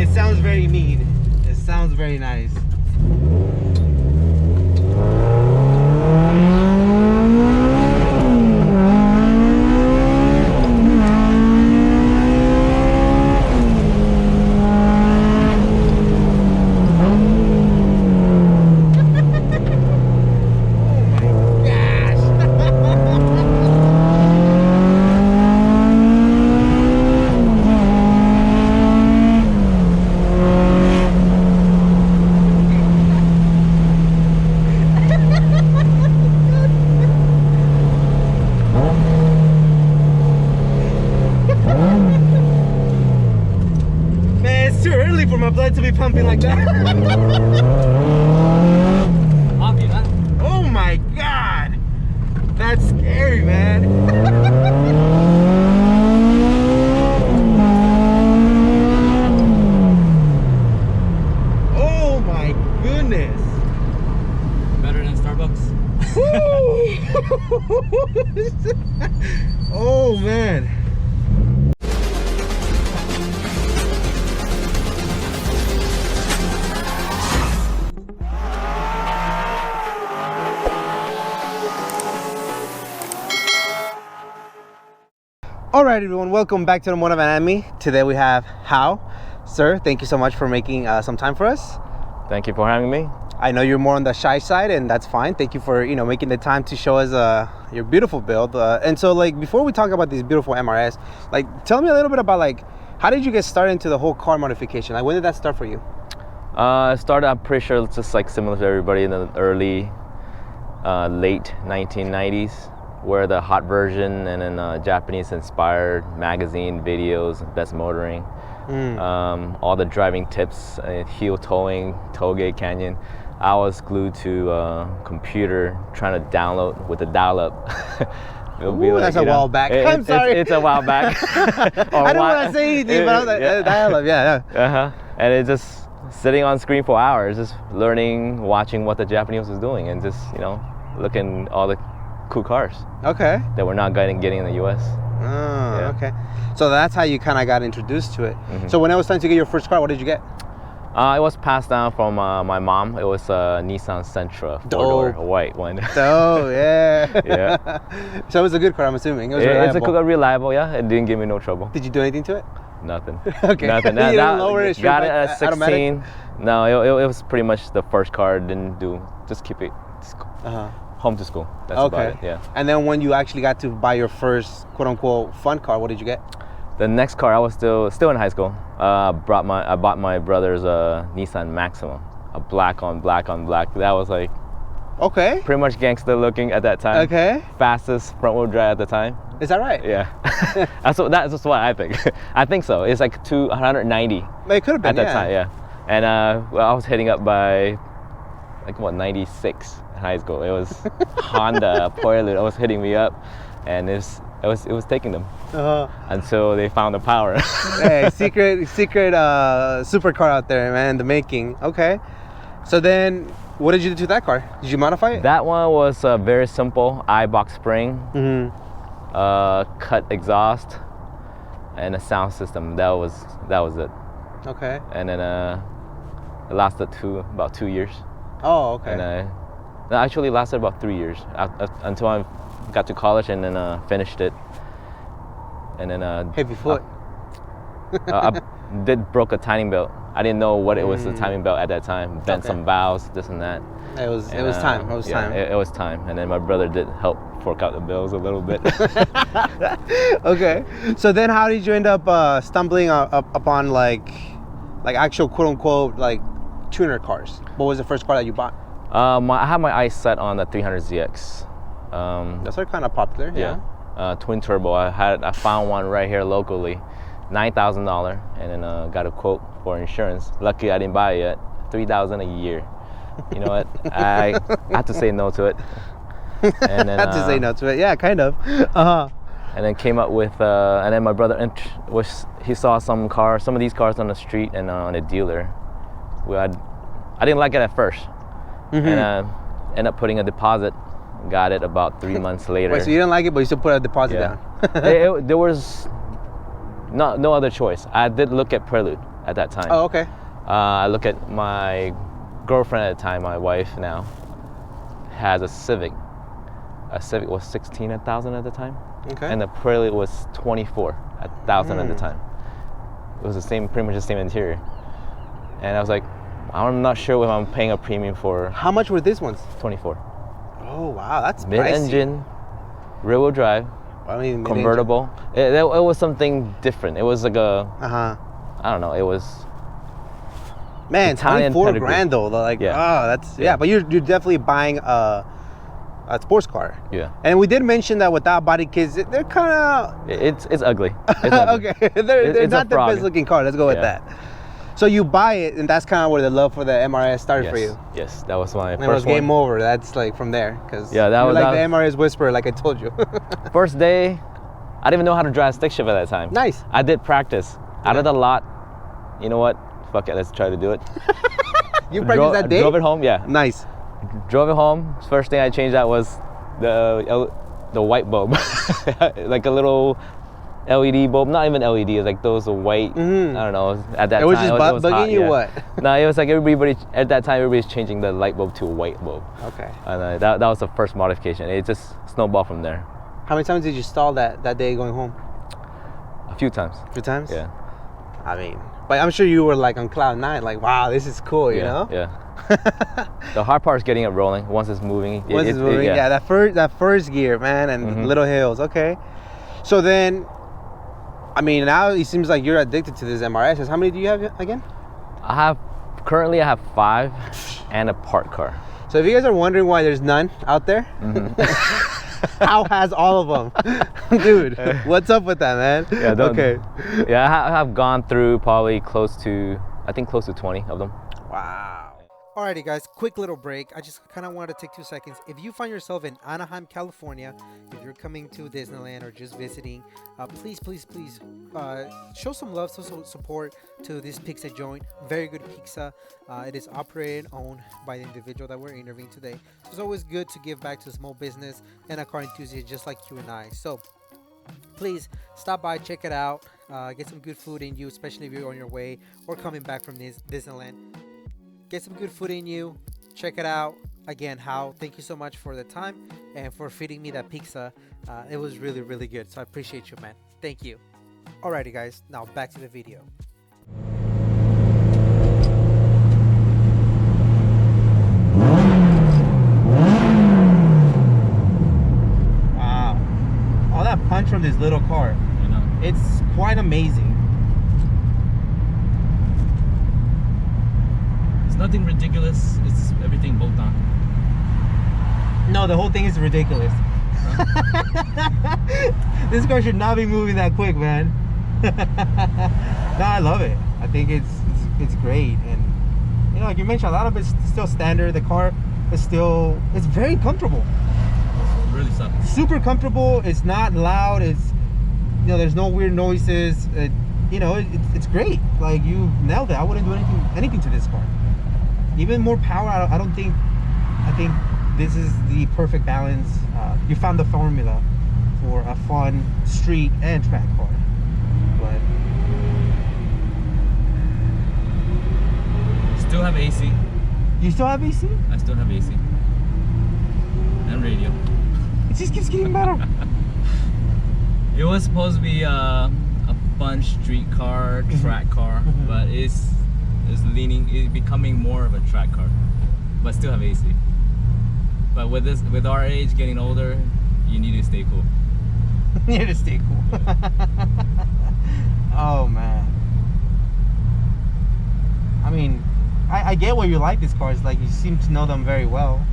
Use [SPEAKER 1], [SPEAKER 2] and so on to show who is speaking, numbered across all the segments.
[SPEAKER 1] it sounds very neat. It sounds very nice. For my blood to be pumping like that. Oh my god, that's scary, man. Oh my goodness.
[SPEAKER 2] Better than Starbucks.
[SPEAKER 1] Oh man. Alright everyone, welcome back to the Motor Miami. Today we have Hao. Sir, thank you so much for making some time for us.
[SPEAKER 3] Thank you for having me.
[SPEAKER 1] I know you're more on the shy side, and that's fine. Thank you for making the time to show us your beautiful build. And so like before we talk about these beautiful MRS, like tell me a little bit about like how did you get started into the whole car modification? Like when did that start for you?
[SPEAKER 3] It started, I'm pretty sure it's just like similar to everybody in the early, late 1990s. Where the hot version and then Japanese inspired magazine videos, best motoring, all the driving tips, heel towing, tollgate canyon. I was glued to computer trying to download with the dial-up. It'll be like,
[SPEAKER 1] that's a while back. I'm sorry.
[SPEAKER 3] It's a while back.
[SPEAKER 1] I don't want to say anything, but I was like, dial-up, yeah.
[SPEAKER 3] And it's just sitting on screen for hours, just learning, watching what the Japanese was doing, and just looking all the cool cars.
[SPEAKER 1] Okay.
[SPEAKER 3] That we're not getting in the U.S.
[SPEAKER 1] Oh, yeah. Okay. So that's how you kind of got introduced to it. So when it was time to get your first car, what did you get?
[SPEAKER 3] It was passed down from my mom. It was a Nissan Sentra, four-door, white one.
[SPEAKER 1] Oh, yeah.
[SPEAKER 3] Yeah.
[SPEAKER 1] So it was a good car, I'm assuming. It was
[SPEAKER 3] reliable. It's reliable, yeah. It didn't give me no trouble.
[SPEAKER 1] Did you do anything to it?
[SPEAKER 3] Nothing.
[SPEAKER 1] Okay.
[SPEAKER 3] Nothing.
[SPEAKER 1] You didn't lower it,
[SPEAKER 3] got it at 16.
[SPEAKER 1] Automatic?
[SPEAKER 3] No, it was pretty much the first car. Didn't do. Just keep it. Home to school. That's about it. Yeah.
[SPEAKER 1] And then when you actually got to buy your first quote-unquote fun car, what did you get?
[SPEAKER 3] The next car, I was still in high school. I bought my brother's Nissan Maxima, a black on black. That was like pretty much gangster looking at that time.
[SPEAKER 1] Okay.
[SPEAKER 3] Fastest front wheel drive at the time.
[SPEAKER 1] Is that right?
[SPEAKER 3] Yeah. That's what I think. I think so. It's like 290.
[SPEAKER 1] It could have been
[SPEAKER 3] at that time. Yeah. And I was hitting up by like 96 in high school. It was Honda Pilot. It was hitting me up, and it was taking them until they found the power.
[SPEAKER 1] Hey, secret supercar out there, man, the making. Okay. So then, what did you do to that car? Did you modify it?
[SPEAKER 3] That one was very simple. I-box spring, cut exhaust, and a sound system. That was it.
[SPEAKER 1] Okay.
[SPEAKER 3] And then it lasted about 2 years.
[SPEAKER 1] Oh, okay.
[SPEAKER 3] And it actually lasted about 3 years until I got to college and then finished it. And then
[SPEAKER 1] heavy foot.
[SPEAKER 3] I broke a timing belt. I didn't know what it was, the timing belt at that time. Bent some valves, this and that.
[SPEAKER 1] It was time. It was time.
[SPEAKER 3] It was time. And then my brother did help fork out the bills a little bit.
[SPEAKER 1] Okay. So then, how did you end up stumbling upon like actual quote-unquote like tuner cars? What was the first car that you bought?
[SPEAKER 3] I had my eyes set on the 300ZX.
[SPEAKER 1] Those are kind of popular. Yeah.
[SPEAKER 3] Twin turbo. I found one right here locally, $9,000, and then got a quote for insurance. Lucky I didn't buy it yet. $3,000 a year. You know what? I had to say no to it. And then,
[SPEAKER 1] had to say no to it. Yeah, kind of.
[SPEAKER 3] And then came up with, and then my brother he saw some of these cars on the street and on a dealer. I didn't like it at first, and ended up putting a deposit. Got it about 3 months later.
[SPEAKER 1] Wait, so you didn't like it, but you still put a deposit down?
[SPEAKER 3] There was no other choice. I did look at Prelude at that time.
[SPEAKER 1] Oh, okay.
[SPEAKER 3] I look at my girlfriend at the time, my wife now, has a Civic. A Civic was 16,000 at the time.
[SPEAKER 1] Okay.
[SPEAKER 3] And the Prelude was 24,000 at the time. It was the same, pretty much the same interior. And I was like, I'm not sure if I'm paying a premium for.
[SPEAKER 1] How much were these ones?
[SPEAKER 3] 24.
[SPEAKER 1] Oh wow, that's
[SPEAKER 3] Mid-engine, rear-wheel drive,
[SPEAKER 1] I mean,
[SPEAKER 3] convertible. It was something different. It was like a, I don't know, it was.
[SPEAKER 1] Man,
[SPEAKER 3] Italian
[SPEAKER 1] 24
[SPEAKER 3] pedigree.
[SPEAKER 1] grand though. Like, that's but you're definitely buying a sports car.
[SPEAKER 3] Yeah.
[SPEAKER 1] And we did mention that without body kits, they're kind of.
[SPEAKER 3] It's ugly. It's ugly.
[SPEAKER 1] Okay, they're
[SPEAKER 3] It's
[SPEAKER 1] not
[SPEAKER 3] a
[SPEAKER 1] the
[SPEAKER 3] frog.
[SPEAKER 1] best looking car. Let's go with that. So you buy it, and that's kind of where the love for the MRS started for you.
[SPEAKER 3] Yes, that was my
[SPEAKER 1] And
[SPEAKER 3] first
[SPEAKER 1] it was
[SPEAKER 3] one.
[SPEAKER 1] game over. That's like from there, because
[SPEAKER 3] Yeah, that
[SPEAKER 1] you're
[SPEAKER 3] was
[SPEAKER 1] like
[SPEAKER 3] that
[SPEAKER 1] the MRS whisperer, like I told you.
[SPEAKER 3] First day, I didn't even know how to drive stick shift at that time.
[SPEAKER 1] Nice.
[SPEAKER 3] I did practice out of the lot. You know what? Fuck it, let's try to do it.
[SPEAKER 1] You practiced that day?
[SPEAKER 3] Drove it home, yeah.
[SPEAKER 1] Nice.
[SPEAKER 3] Drove it home. First thing I changed out was the white bulb, like a little LED bulb. Not even LED. It's like those white. I don't know. At that
[SPEAKER 1] It was
[SPEAKER 3] time,
[SPEAKER 1] just
[SPEAKER 3] it was
[SPEAKER 1] bugging
[SPEAKER 3] hot,
[SPEAKER 1] you,
[SPEAKER 3] yeah.
[SPEAKER 1] what?
[SPEAKER 3] No, it was like everybody at that time. Everybody's changing the light bulb to a white bulb.
[SPEAKER 1] Okay.
[SPEAKER 3] And that was the first modification. It just snowballed from there.
[SPEAKER 1] How many times did you stall that day going home?
[SPEAKER 3] A few times.
[SPEAKER 1] A few times?
[SPEAKER 3] Yeah.
[SPEAKER 1] I mean, but I'm sure you were like on cloud nine, like, wow, this is cool, you know?
[SPEAKER 3] Yeah. The hard part is getting it rolling once it's moving.
[SPEAKER 1] Once it's moving, yeah, that first gear, man, and little hills. Okay. So then, I mean, now it seems like you're addicted to this MRS. How many do you have again?
[SPEAKER 3] Currently I have 5 and a parked car.
[SPEAKER 1] So if you guys are wondering why there's none out there, Al has all of them. Dude, what's up with that, man?
[SPEAKER 3] Yeah,
[SPEAKER 1] okay.
[SPEAKER 3] Yeah, I have gone through probably close to 20 of them.
[SPEAKER 1] Wow. Alrighty guys, quick little break. I just kind of wanted to take 2 seconds. If you find yourself in Anaheim, California, if you're coming to Disneyland or just visiting, please show some love, some support to this pizza joint. Very good pizza. It is operated and owned by the individual that we're interviewing today. So it's always good to give back to a small business and a car enthusiast just like you and I. So please stop by, check it out, get some good food in you, especially if you're on your way or coming back from Disneyland. Get some good food in you. Check it out. Again, Hal, thank you so much for the time and for feeding me that pizza. It was really, really good. So I appreciate you, man. Thank you. Alrighty, guys. Now back to the video. Wow. All that punch from this little car.
[SPEAKER 2] You know.
[SPEAKER 1] It's quite amazing.
[SPEAKER 2] Nothing ridiculous. It's everything bolt on.
[SPEAKER 1] No, the whole thing is ridiculous. This car should not be moving that quick, man. No, I love it. I think it's great, and you know, like you mentioned, a lot of it's still standard. The car is it's very comfortable.
[SPEAKER 2] It's really something.
[SPEAKER 1] Super comfortable. It's not loud. It's, you know, there's no weird noises. You know, it's great. Like, you nailed it. I wouldn't do anything to this car. Even more power, I think this is the perfect balance. You found the formula for a fun street and track car. But
[SPEAKER 2] Still have AC.
[SPEAKER 1] you still have AC?
[SPEAKER 2] I still have AC. And radio.
[SPEAKER 1] It just keeps getting better.
[SPEAKER 2] It was supposed to be a fun street car, track car, but it's becoming more of a track car, but still have AC. But with our age, getting older, you need to stay cool.
[SPEAKER 1] You need to stay cool. Oh man. I mean, I get why you like these cars. Like, you seem to know them very well.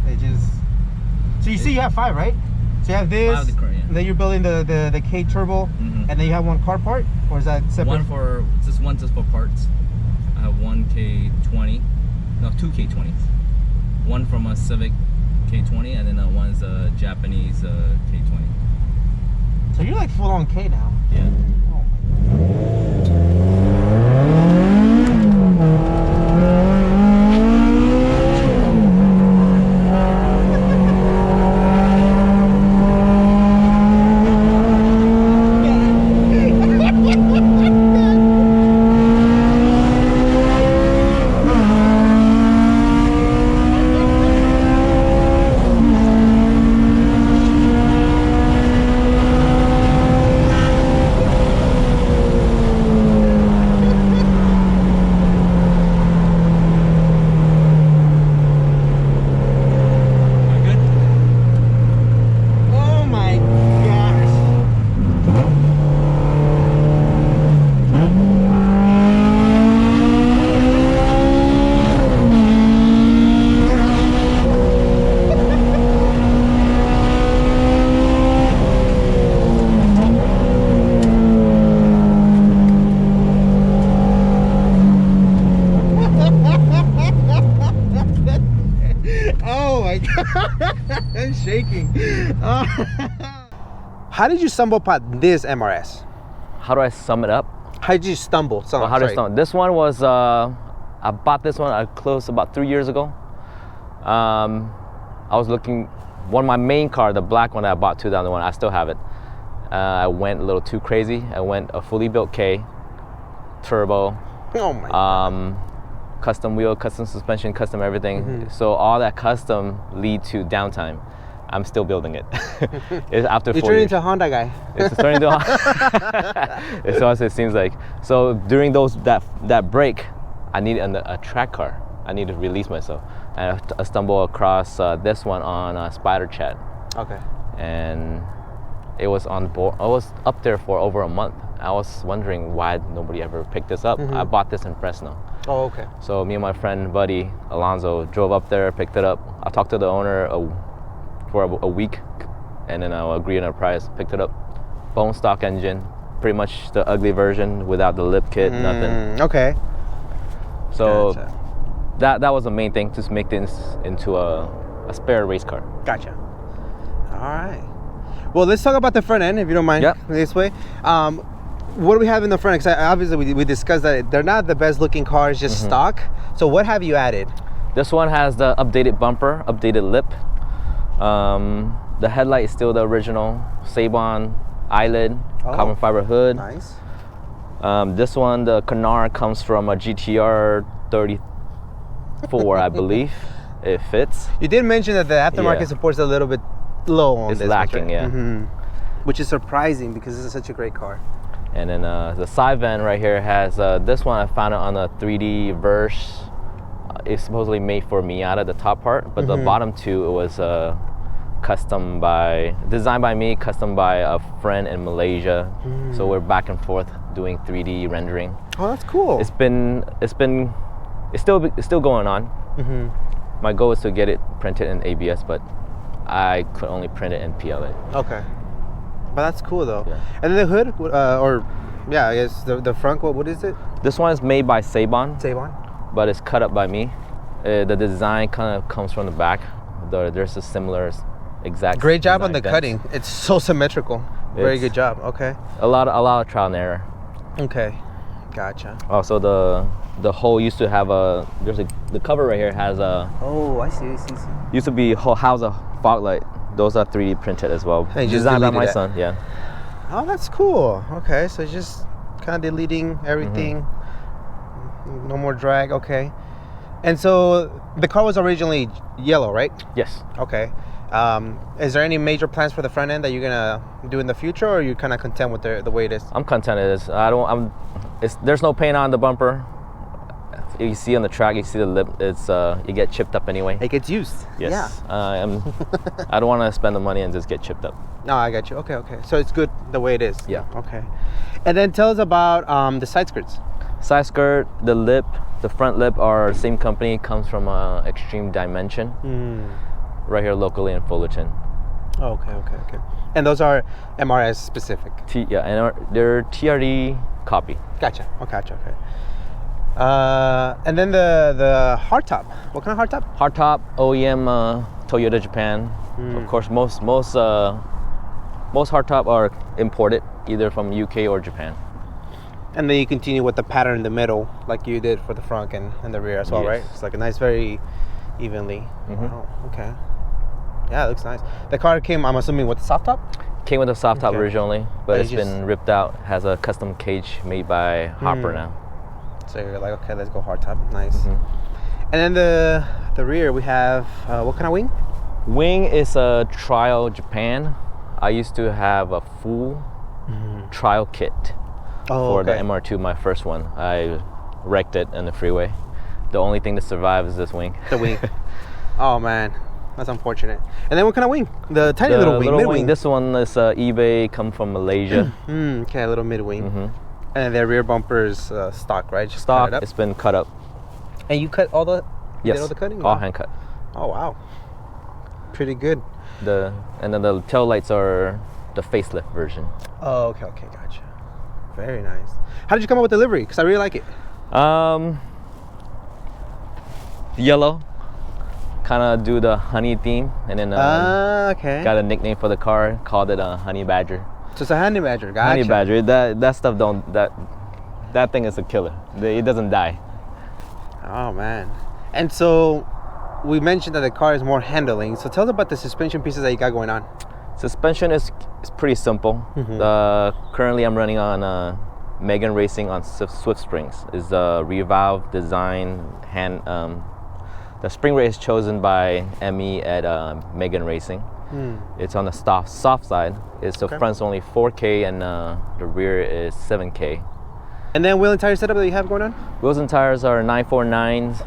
[SPEAKER 1] So you see, you have 5, right? So you have this,
[SPEAKER 2] 5 of the car, yeah.
[SPEAKER 1] and then you're building the K turbo, and then you have one car part, or is that separate?
[SPEAKER 2] One just for parts. I have one K20, no, 2 K20s. One from a Civic K20, and then one's a Japanese K20.
[SPEAKER 1] So you're like full on K now.
[SPEAKER 2] Yeah.
[SPEAKER 1] I'm shaking. How did you stumble upon this MRS?
[SPEAKER 3] How do I sum it up?
[SPEAKER 1] How did you stumble?
[SPEAKER 3] Well, how did I stumble? This one was, I bought this one close about 3 years ago. I was looking, one of my main car, the black one that I bought 2001, I still have it. I went a little too crazy. I went a fully built K, turbo.
[SPEAKER 1] Oh my God.
[SPEAKER 3] Custom wheel, custom suspension, custom everything. So all that custom lead to downtime. I'm still building it. It's after 4 years.
[SPEAKER 1] You're turning into a Honda guy.
[SPEAKER 3] It's turning into a It's what it seems like. So during that break, I needed a track car. I needed to release myself. And I stumbled across this one on Spyder chat.
[SPEAKER 1] Okay.
[SPEAKER 3] And it was on board. I was up there for over a month. I was wondering why nobody ever picked this up. I bought this in Fresno.
[SPEAKER 1] Oh, okay.
[SPEAKER 3] So me and my friend buddy Alonzo drove up there, picked it up. I talked to the owner for a week, and then I agreed on a price. Picked it up, bone stock engine, pretty much the ugly version without the lip kit, nothing.
[SPEAKER 1] Okay.
[SPEAKER 3] So
[SPEAKER 1] gotcha.
[SPEAKER 3] that was the main thing, just make this into a spare race car.
[SPEAKER 1] Gotcha. All right. Well, let's talk about the front end, if you don't mind.
[SPEAKER 3] Yep.
[SPEAKER 1] This way. What do we have in the front? Because obviously we discussed that they're not the best looking cars, just stock. So what have you added?
[SPEAKER 3] This one has the updated bumper, updated lip. The headlight is still the original Sabon eyelid, carbon fiber hood.
[SPEAKER 1] Nice.
[SPEAKER 3] This one, the canard comes from a GTR 34, I believe. It fits.
[SPEAKER 1] You did mention that the aftermarket support's a little bit low on
[SPEAKER 3] It's
[SPEAKER 1] this.
[SPEAKER 3] lacking,
[SPEAKER 1] right? Which is surprising because this is such a great car.
[SPEAKER 3] And then the side van right here has this one. I found it on a 3D Verse. It's supposedly made for Miata, the top part, but the bottom two, it was designed by me, custom by a friend in Malaysia. So we're back and forth doing 3D rendering.
[SPEAKER 1] Oh, that's cool.
[SPEAKER 3] It's still going on. My goal is to get it printed in ABS, but I could only print it in PLA.
[SPEAKER 1] Okay. But that's cool though.
[SPEAKER 3] Yeah.
[SPEAKER 1] And then the hood, I guess the front, what is it?
[SPEAKER 3] This one is made by Sabon,
[SPEAKER 1] but
[SPEAKER 3] it's cut up by me. The design kind of comes from the back. There's a similar exact.
[SPEAKER 1] Great job on the
[SPEAKER 3] dents.
[SPEAKER 1] cutting. It's so symmetrical. Very good job. Okay.
[SPEAKER 3] A lot of trial and error.
[SPEAKER 1] Okay. Gotcha.
[SPEAKER 3] Also, the hole used to have the cover right here has a.
[SPEAKER 1] Oh, I see.
[SPEAKER 3] Used to be house a fog light. Those are 3D printed as well.
[SPEAKER 1] And you just
[SPEAKER 3] designed by my
[SPEAKER 1] deleted
[SPEAKER 3] son. Yeah.
[SPEAKER 1] Oh, that's cool. Okay, so just kind of deleting everything. No more drag. Okay. And so the car was originally yellow, right?
[SPEAKER 3] Yes.
[SPEAKER 1] Okay. Is there any major plans for the front end that you're gonna do in the future, or are you kind of content with the way it is?
[SPEAKER 3] I'm content it is. There's no paint on the bumper. You see on the track, you see the lip. It's you get chipped up anyway.
[SPEAKER 1] It gets used.
[SPEAKER 3] Yes.
[SPEAKER 1] Yeah.
[SPEAKER 3] I don't want to spend the money and just get chipped up.
[SPEAKER 1] No, I got you. Okay. So it's good the way it is.
[SPEAKER 3] Yeah.
[SPEAKER 1] Okay. And then tell us about the side skirts.
[SPEAKER 3] Side skirt, the lip, the front lip are same company. Comes from Extreme Dimension. Right here locally in Fullerton.
[SPEAKER 1] Oh, okay. And those are MRS specific.
[SPEAKER 3] And they're TRD copy.
[SPEAKER 1] Gotcha. Okay. And then the hardtop. What kind of hardtop?
[SPEAKER 3] Hardtop OEM Toyota Japan. Of course, most hardtop are imported either from UK or Japan.
[SPEAKER 1] And then you continue with the pattern in the middle, like you did for the front and the rear as well, right? It's like a nice, very evenly. Oh, okay. Yeah, it looks nice. The car came, I'm assuming, with the soft top?
[SPEAKER 3] Came with a soft top originally, but it's been ripped out. Has a custom cage made by Hopper now.
[SPEAKER 1] So you're like, okay, let's go hard top. Nice. And then the rear, we have what kind of wing?
[SPEAKER 3] Wing is a Trial Japan. I used to have a full trial kit for the MR2, my first one. I wrecked it in the freeway. The only thing that survived is this wing.
[SPEAKER 1] The wing. Oh man, that's unfortunate. And then what kind of wing? The tiny little wing, mid-wing.
[SPEAKER 3] This one is eBay, come from Malaysia.
[SPEAKER 1] Okay, a little mid-wing. And the rear bumper is stock, right? Just
[SPEAKER 3] stock.
[SPEAKER 1] cut it up.
[SPEAKER 3] It's been cut up.
[SPEAKER 1] And you cut all the?
[SPEAKER 3] Yes.
[SPEAKER 1] Did all the cutting?
[SPEAKER 3] All hand cut.
[SPEAKER 1] Oh wow. Pretty good.
[SPEAKER 3] And then the tail lights are the facelift version.
[SPEAKER 1] Oh, okay, gotcha. Very nice. How did you come up with the livery? Because I really like it.
[SPEAKER 3] Yellow. kind of do the honey theme, and then
[SPEAKER 1] okay.
[SPEAKER 3] got a nickname for the car, called it a Honey Badger.
[SPEAKER 1] So it's a honey badger. Gotcha.
[SPEAKER 3] Honey Badger. That stuff that thing is a killer. It doesn't die.
[SPEAKER 1] Oh man. And so we mentioned that the car is more handling. So tell us about the suspension pieces that you got going on.
[SPEAKER 3] Suspension is pretty simple. Currently I'm running on Megan Racing on Swift Springs. Is a revalve design the spring rate is chosen by ME at Megan Racing. It's on the soft side. The front's only 4K and the rear is 7K.
[SPEAKER 1] And then wheel and tire setup that you have going on?
[SPEAKER 3] Wheels and tires are 949s,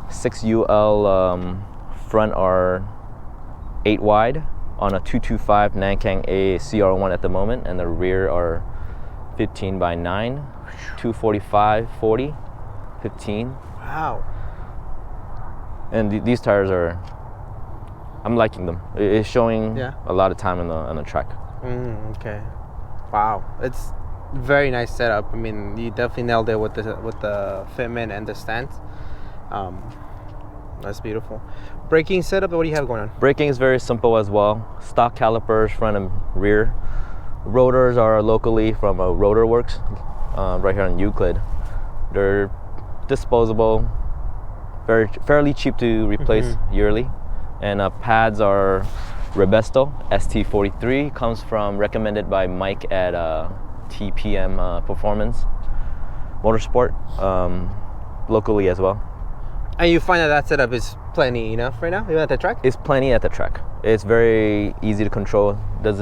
[SPEAKER 3] 6UL. Front are 8 wide on a 225 Nankang A CR1 at the moment, and the rear are 15 by 9, 245, 40, 15.
[SPEAKER 1] Wow.
[SPEAKER 3] And these tires I'm liking them. It's showing a lot of time on the track.
[SPEAKER 1] Okay. Wow. It's very nice setup. I mean, you definitely nailed it with the fitment and the stance. That's beautiful. Braking setup, what do you have going on?
[SPEAKER 3] Braking is very simple as well. Stock calipers, front and rear. Rotors are locally from Rotor Works, right here in Euclid. They're disposable, fairly cheap to replace yearly. And pads are Rebesto ST43, comes from recommended by Mike at TPM Performance Motorsport, locally as well.
[SPEAKER 1] And you find that setup is plenty enough right now, even at the track?
[SPEAKER 3] It's plenty at the track. It's very easy to control. It's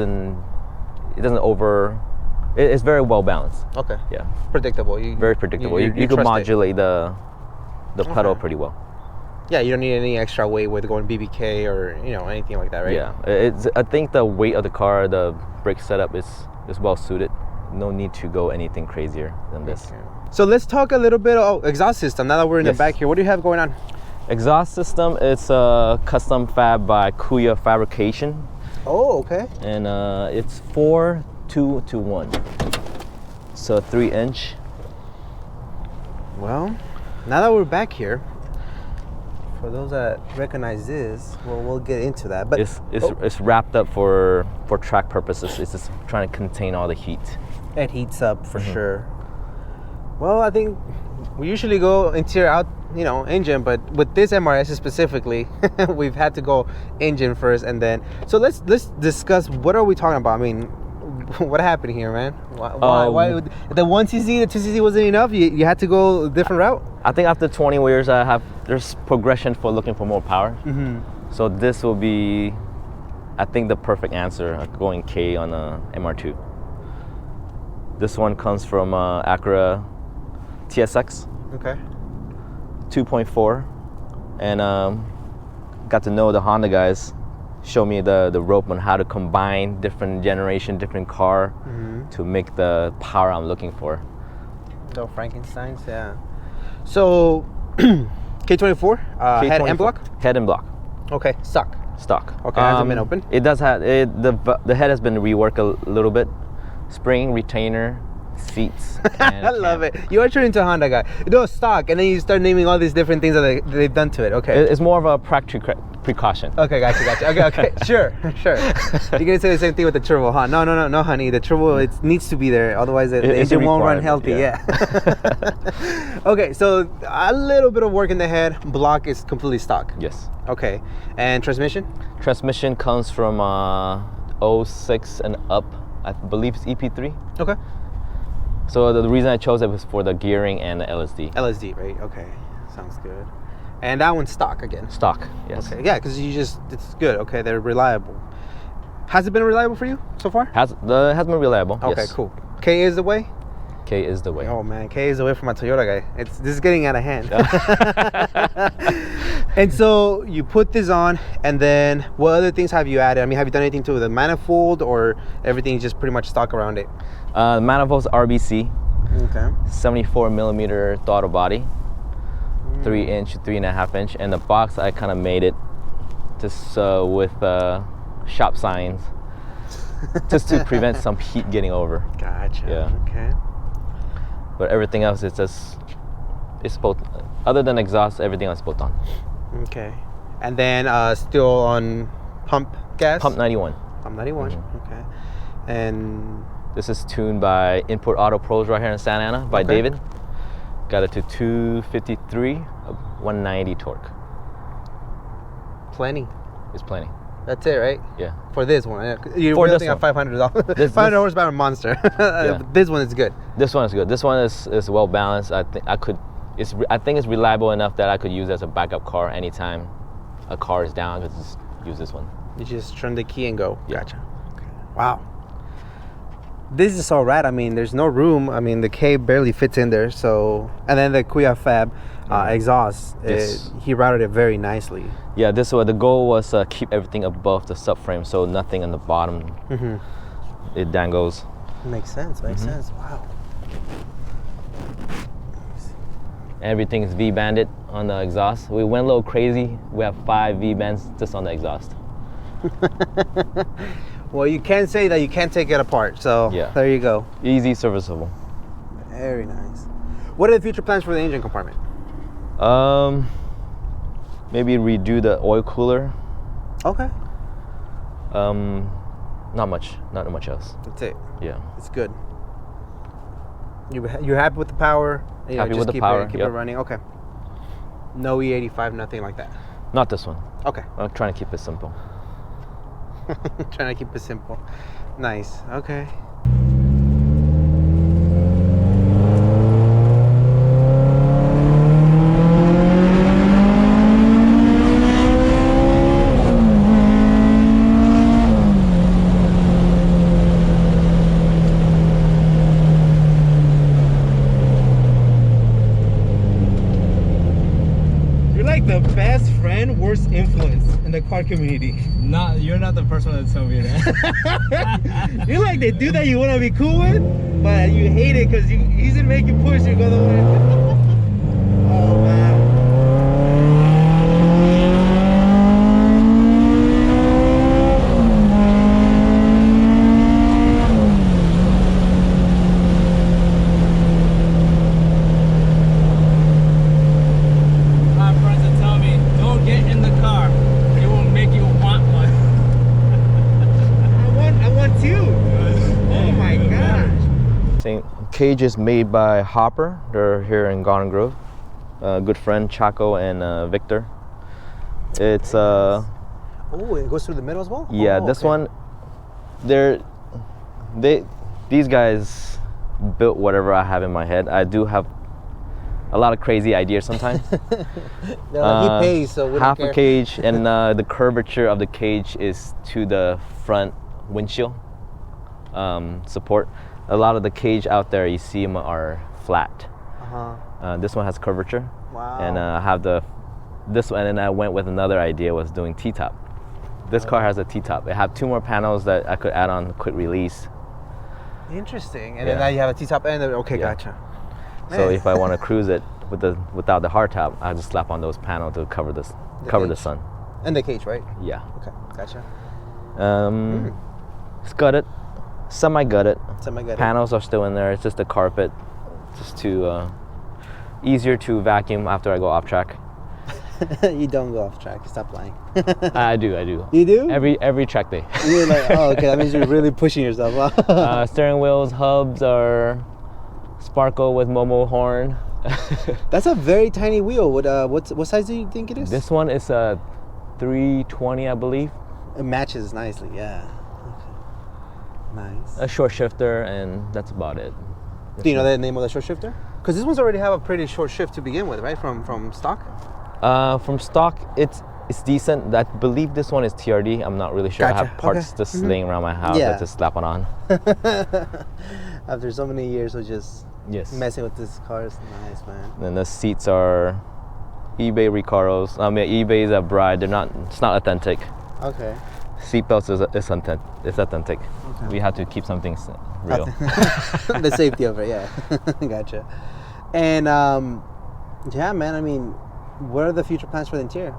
[SPEAKER 3] very well balanced.
[SPEAKER 1] Okay.
[SPEAKER 3] Yeah.
[SPEAKER 1] Predictable.
[SPEAKER 3] Very predictable. You can modulate the pedal pretty well.
[SPEAKER 1] Yeah, you don't need any extra weight with going BBK or anything like that, right?
[SPEAKER 3] Yeah. I think the weight of the car, the brake setup is well suited. No need to go anything crazier than this.
[SPEAKER 1] Okay. So let's talk a little bit about exhaust system. Now that we're in the back here, what do you have going on?
[SPEAKER 3] Exhaust system, it's a custom fab by Kuya Fabrication.
[SPEAKER 1] Oh, okay.
[SPEAKER 3] And it's 4-2-1. So 3-inch.
[SPEAKER 1] Well, now that we're back here, for those that recognize this, we'll get into that. But
[SPEAKER 3] it's wrapped up for track purposes. It's just trying to contain all the heat.
[SPEAKER 1] It heats up for sure. Well, I think we usually go interior out, engine, but with this MRS specifically, we've had to go engine first, and then. So let's discuss, what are we talking about? I mean, what happened here, man? Why the 1cc, the 2cc wasn't enough? You had to go a different route?
[SPEAKER 3] I think after 20 years, there's progression for looking for more power. So this will be, I think, the perfect answer, going K on a MR2. This one comes from Acura TSX.
[SPEAKER 1] Okay.
[SPEAKER 3] 2.4, and got to know the Honda guys. Show me the rope on how to combine different generation, different car to make the power I'm looking for.
[SPEAKER 1] The Frankensteins, yeah. So K24, head and block?
[SPEAKER 3] Head and block.
[SPEAKER 1] Okay, stock. Okay, hasn't been open?
[SPEAKER 3] It does have, the head has been reworked a little bit. Spring, retainer, seats.
[SPEAKER 1] I love it. You are turning into a Honda guy. Stock, and then you start naming all these different things that they've done to it. Okay.
[SPEAKER 3] It's more of a precaution.
[SPEAKER 1] Okay, gotcha. Okay, sure. You're gonna say the same thing with the turbo, huh? No, honey. The turbo, it needs to be there. Otherwise, the engine won't run healthy. Yeah. Okay, so a little bit of work in the head. Block is completely stock.
[SPEAKER 3] Yes.
[SPEAKER 1] Okay, and transmission?
[SPEAKER 3] Transmission comes from 06 and up. I believe it's EP3.
[SPEAKER 1] Okay.
[SPEAKER 3] So the reason I chose it was for the gearing and the LSD.
[SPEAKER 1] LSD, right? Okay, sounds good. And that one's stock again.
[SPEAKER 3] Stock, yes.
[SPEAKER 1] Okay, yeah, because it's good. Okay, they're reliable. Has it been reliable for you so far?
[SPEAKER 3] Has been reliable.
[SPEAKER 1] Okay,
[SPEAKER 3] yes.
[SPEAKER 1] Cool. K is the way.
[SPEAKER 3] K is the way.
[SPEAKER 1] Oh man, K is the way for my Toyota guy. This is getting out of hand. And so you put this on, and then what other things have you added? I mean, have you done anything to the manifold, or everything's just pretty much stock around it?
[SPEAKER 3] Manifold's RBC.
[SPEAKER 1] Okay.
[SPEAKER 3] 74 millimeter throttle body. 3-inch, 3.5-inch, and the box I kind of made it just with shop signs, just to prevent some heat getting over.
[SPEAKER 1] Gotcha.
[SPEAKER 3] Yeah.
[SPEAKER 1] Okay.
[SPEAKER 3] But everything else it's both. Other than exhaust, everything else is both on.
[SPEAKER 1] Okay. And then still on pump gas?
[SPEAKER 3] Pump 91.
[SPEAKER 1] Pump 91, okay. And
[SPEAKER 3] this is tuned by Input Auto Pros right here in Santa Ana by David. Got it to 253, 190 torque.
[SPEAKER 1] Plenty.
[SPEAKER 3] It's plenty.
[SPEAKER 1] That's it, right?
[SPEAKER 3] Yeah.
[SPEAKER 1] For this one. You're
[SPEAKER 3] For
[SPEAKER 1] looking
[SPEAKER 3] this
[SPEAKER 1] at $500. 500 horsepower monster.
[SPEAKER 3] Yeah.
[SPEAKER 1] This one is good.
[SPEAKER 3] This one is good. This one is well balanced. I think it's reliable enough that I could use it as a backup car anytime a car is down. I could just use this one.
[SPEAKER 1] You just turn the key and go.
[SPEAKER 3] Yeah.
[SPEAKER 1] Gotcha. Okay. Wow. This is so rad. I mean, there's no room. I mean, the K barely fits in there. So, and then the Kuya Fab exhaust,
[SPEAKER 3] Yes.
[SPEAKER 1] he routed it very nicely.
[SPEAKER 3] Yeah, this one, the goal was keep everything above the subframe, so nothing on the bottom. It dangles.
[SPEAKER 1] Makes sense. Makes sense. Wow.
[SPEAKER 3] Everything is V-banded on the exhaust. We went a little crazy. We have 5 V-bands just on the exhaust.
[SPEAKER 1] Well, you can say that you can't take it apart. So
[SPEAKER 3] Yeah.
[SPEAKER 1] there you go.
[SPEAKER 3] Easy serviceable.
[SPEAKER 1] Very nice. What are the future plans for the engine compartment?
[SPEAKER 3] Maybe redo the oil cooler.
[SPEAKER 1] Okay.
[SPEAKER 3] Not much else.
[SPEAKER 1] That's it.
[SPEAKER 3] Yeah.
[SPEAKER 1] It's good. You're happy with the power? You know,
[SPEAKER 3] Happy
[SPEAKER 1] just
[SPEAKER 3] with the
[SPEAKER 1] keep
[SPEAKER 3] power,
[SPEAKER 1] Keep
[SPEAKER 3] yep.
[SPEAKER 1] it running. Okay. No E85, nothing like that.
[SPEAKER 3] Not this one.
[SPEAKER 1] Okay.
[SPEAKER 3] I'm trying to keep it simple.
[SPEAKER 1] Trying to keep it simple. Nice. Okay. The best friend, worst influence in the car community.
[SPEAKER 2] You're not the first one to tell me that.
[SPEAKER 1] You're like the dude that you want to be cool with, but you hate it because he's gonna make you push. You go the way. Oh man.
[SPEAKER 3] Cage is made by Hopper. They're here in Garden Grove. Good friend Chaco and Victor. It's
[SPEAKER 1] oh, it goes through the middle as well?
[SPEAKER 3] Yeah,
[SPEAKER 1] oh,
[SPEAKER 3] this
[SPEAKER 1] okay.
[SPEAKER 3] one these guys built whatever I have in my head. I do have a lot of crazy ideas sometimes.
[SPEAKER 1] Like, he pays, so we
[SPEAKER 3] half
[SPEAKER 1] don't care.
[SPEAKER 3] a cage, and the curvature of the cage is to the front windshield support. A lot of the cage out there, you see them are flat. This one has curvature.
[SPEAKER 1] Wow.
[SPEAKER 3] And I have this one, and I went with another idea, was doing T-top. This car has a T-top. It had 2 more panels that I could add on quick release.
[SPEAKER 1] Interesting. And then now you have a T-top and okay,
[SPEAKER 3] Yeah.
[SPEAKER 1] gotcha.
[SPEAKER 3] So if I want to cruise it without the hardtop, I just slap on those panels to cover the sun.
[SPEAKER 1] And the cage, right?
[SPEAKER 3] Yeah.
[SPEAKER 1] Okay, gotcha.
[SPEAKER 3] It's gutted. Semi-gutted.
[SPEAKER 1] Semi-gutted.
[SPEAKER 3] Panels are still in there. It's just the carpet, just to easier to vacuum after I go off track.
[SPEAKER 1] You don't go off track. Stop lying.
[SPEAKER 3] I do.
[SPEAKER 1] You do?
[SPEAKER 3] Every track day.
[SPEAKER 1] You're like, oh, okay. That means you're really pushing yourself.
[SPEAKER 3] Steering wheels, hubs are Sparkle with Momo horn.
[SPEAKER 1] That's a very tiny wheel. What size do you think it is?
[SPEAKER 3] This one is a 320, I believe.
[SPEAKER 1] It matches nicely. Yeah. Nice.
[SPEAKER 3] A short shifter, and that's about it.
[SPEAKER 1] Do you know the name of the short shifter? Because these ones already have a pretty short shift to begin with, right? From stock.
[SPEAKER 3] From stock, it's decent. I believe this one is TRD. I'm not really sure.
[SPEAKER 1] Gotcha.
[SPEAKER 3] I have parts just laying around my house.
[SPEAKER 1] Yeah.
[SPEAKER 3] I just slap it on.
[SPEAKER 1] After so many years of just
[SPEAKER 3] Yes.
[SPEAKER 1] messing with this car, it's nice, man.
[SPEAKER 3] Then the seats are eBay Recaros. I mean, eBay's a bride. They're not. It's not authentic.
[SPEAKER 1] Okay.
[SPEAKER 3] Seatbelts is authentic. It's authentic.
[SPEAKER 1] Okay.
[SPEAKER 3] We have to keep something real.
[SPEAKER 1] The safety of it, yeah. Gotcha. And yeah, man. I mean, what are the future plans for the interior?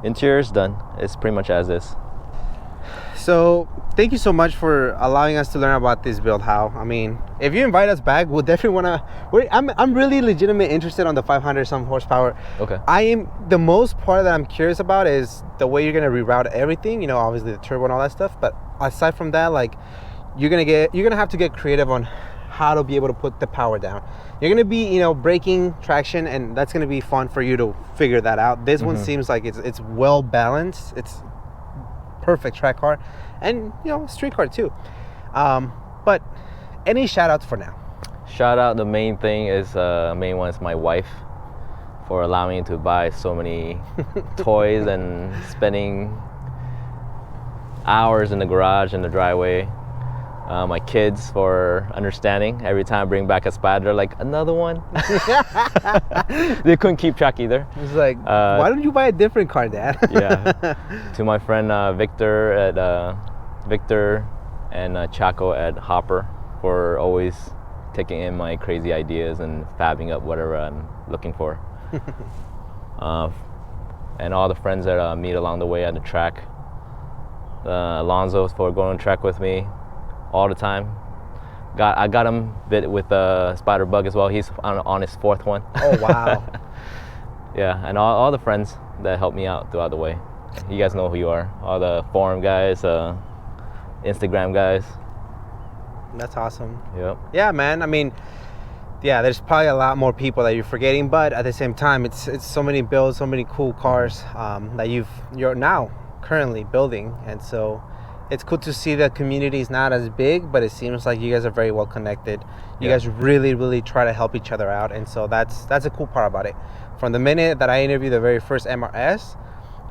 [SPEAKER 3] Interior's done. It's pretty much as is.
[SPEAKER 1] So thank you so much for allowing us to learn about this build. How, I mean, if you invite us back, we'll definitely want to. I'm really legitimately interested on the 500 some horsepower.
[SPEAKER 3] Okay.
[SPEAKER 1] I am, the most part that I'm curious about is the way you're gonna reroute everything. You know, obviously the turbo and all that stuff. But aside from that, like, you're gonna have to get creative on how to be able to put the power down. You're gonna be, you know, braking, traction, and that's gonna be fun for you to figure that out. This one seems like it's well balanced. It's perfect track car, and you know, street car too. But any shout outs for now?
[SPEAKER 3] Shout out, the main thing is main one is my wife for allowing me to buy so many toys and spending hours in the garage and the driveway. My kids for understanding. Every time I bring back a Spyder, they're like, another one. They couldn't keep track either.
[SPEAKER 1] It's like, why don't you buy a different car, Dad?
[SPEAKER 3] Yeah. To my friend Victor and Chaco at Hopper for always taking in my crazy ideas and fabbing up whatever I'm looking for. And all the friends that I meet along the way at the track. Alonzo for going on track with me all the time. I got him bit with a Spyder bug as well. He's on his 4th one.
[SPEAKER 1] Oh wow.
[SPEAKER 3] Yeah, and all the friends that helped me out throughout the way. You guys know who you are. All the forum guys, Instagram guys.
[SPEAKER 1] That's awesome.
[SPEAKER 3] Yep.
[SPEAKER 1] Yeah, man. I mean, yeah, there's probably a lot more people that you're forgetting, but at the same time, it's so many builds, so many cool cars that you're now currently building, and so it's cool to see the community is not as big, but it seems like you guys are very well connected. You guys really try to help each other out, and so that's a cool part about it. From the minute that I interviewed the very first MRS,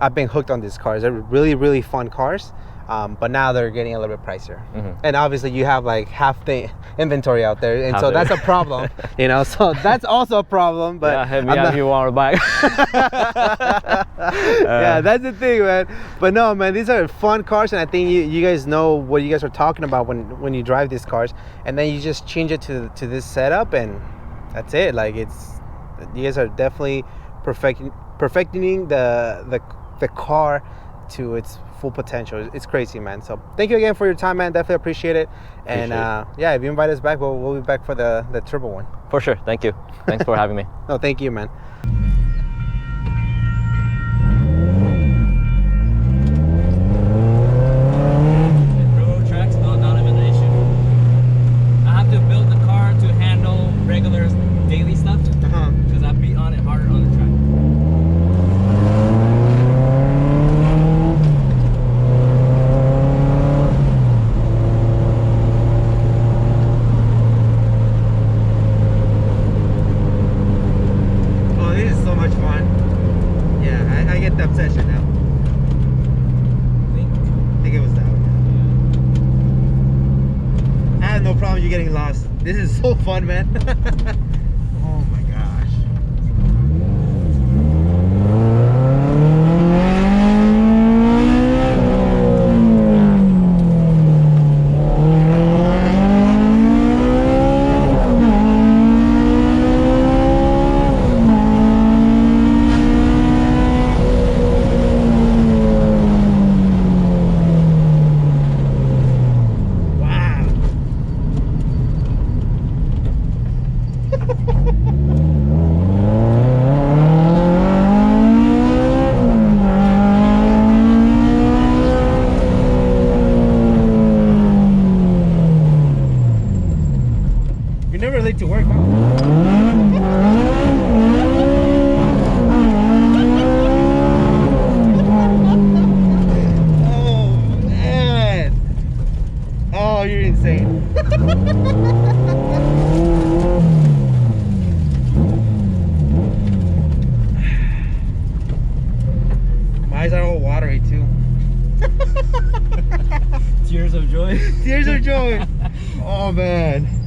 [SPEAKER 1] I've been hooked on these cars. They're really fun cars, but now they're getting a little bit pricier. And obviously you have like half the inventory out there, and so that's a problem. You know, so that's also a problem. But
[SPEAKER 3] yeah, hit me up if you want to buy.
[SPEAKER 1] Yeah, that's the thing, man. But no, man, these are fun cars, and I think you guys know what you guys are talking about when you drive these cars, and then you just change it to this setup, and that's it. Like, you guys are definitely perfecting the car to its full potential. It's crazy, man. So thank you again for your time, man. Definitely appreciate it. And yeah, if you invite us back, we'll be back for the turbo one.
[SPEAKER 3] For sure. Thank you. Thanks for having me.
[SPEAKER 1] No, thank you, man.
[SPEAKER 2] Road tracks, not even an issue. I have to build the car to handle regular daily stuff because I beat on it harder on the track.
[SPEAKER 1] The obsession now. I think it was that one. I have no problem you getting lost. This is so fun, man. Oh my gosh. You're never late to work, huh? Oh, man. Oh, you're insane. My eyes are all watery, too.
[SPEAKER 2] Tears of joy.
[SPEAKER 1] Tears of joy. Oh, man.